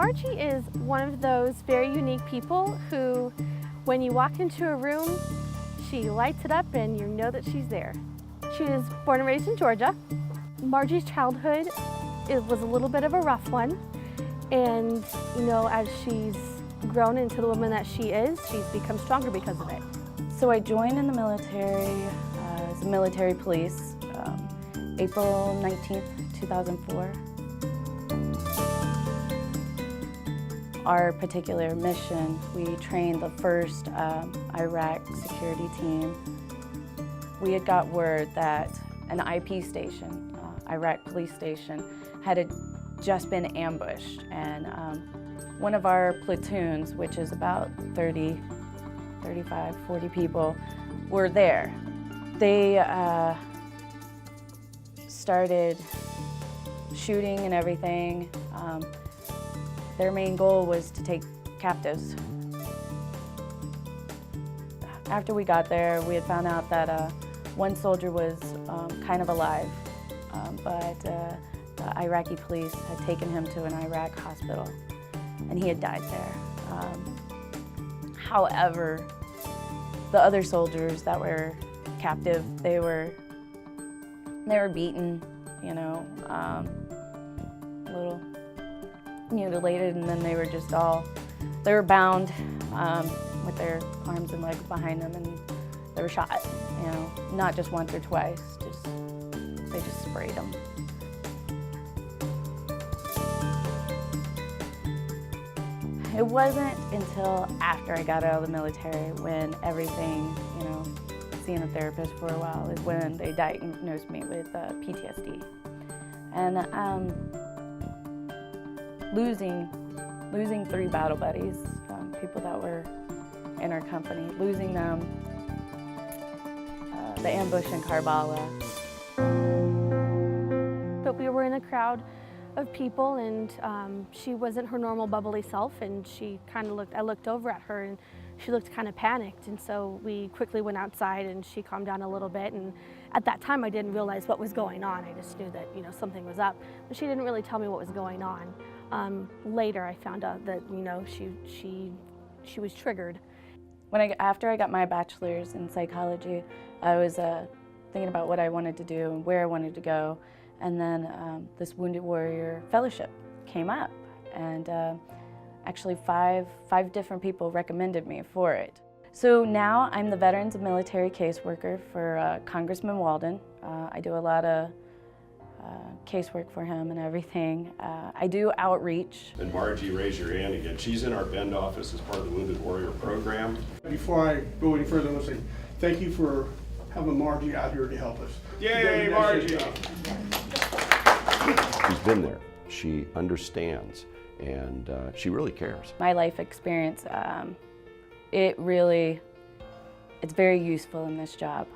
Margie is one of those very unique people who, when you walk into a room, she lights it up and you know that she's there. She was born and raised in Georgia. Margie's childhood was a little bit of a rough one. And, you know, as she's grown into the woman that she is, she's become stronger because of it. So I joined in the military as a military police April 19th, 2004. Our particular mission, we trained the first Iraq security team. We had got word that an IP station, Iraq police station, had just been ambushed, and one of our platoons, which is about 30, 35, 40 people, were there. They started shooting and everything. Their main goal was to take captives. After we got there, we had found out that one soldier was kind of alive, but the Iraqi police had taken him to an Iraq hospital, and he had died there. However, the other soldiers that were captive, they were beaten, you know, a little mutilated, and then they were just they were bound with their arms and legs behind them, and they were shot, you know, not just once or twice, they just sprayed them. It wasn't until after I got out of the military when everything, you know, seeing a therapist for a while, is when they diagnosed me with PTSD. And losing 3 battle buddies, people that were in our company, losing them, the ambush in Karbala. But we were in a crowd of people, and she wasn't her normal bubbly self, and I looked over at her and she looked kind of panicked, and so we quickly went outside and she calmed down a little bit, and at that time I didn't realize what was going on. I just knew that, you know, something was up, but she didn't really tell me what was going on. Later I found out that, you know, she was triggered. After I got my bachelor's in psychology, I was thinking about what I wanted to do and where I wanted to go, and then this Wounded Warrior Fellowship came up, and actually five different people recommended me for it. So now I'm the Veterans and Military Caseworker for Congressman Walden. I do a lot of casework for him and everything. I do outreach. And Margie, raise your hand again. She's in our Bend office as part of the Wounded Warrior program. Before I go any further, I want to say thank you for having Margie out here to help us. Yay, Margie! She's been there. She understands, and she really cares. My life experience, it's very useful in this job,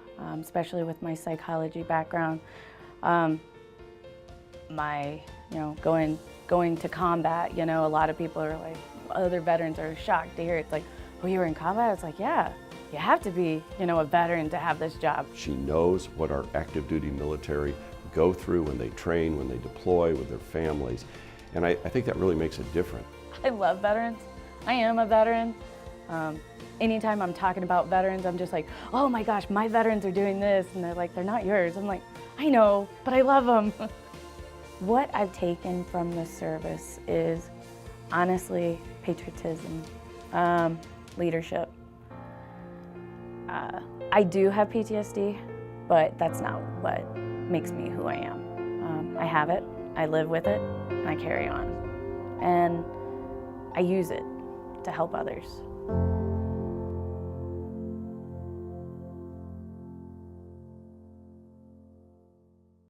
especially with my psychology background. Going to combat, you know, a lot of people are like, other veterans are shocked to hear it's like, oh, you were in combat? It's like, yeah, you have to be, you know, a veteran to have this job. She knows what our active duty military go through when they train, when they deploy with their families, and I think that really makes a difference. I love veterans. I am a veteran. Anytime I'm talking about veterans, I'm just like, oh my gosh, my veterans are doing this, and they're like, they're not yours. I'm like, I know, but I love them. What I've taken from this service is honestly patriotism, leadership. I do have PTSD, but that's not what makes me who I am. I have it, I live with it, and I carry on. And I use it to help others.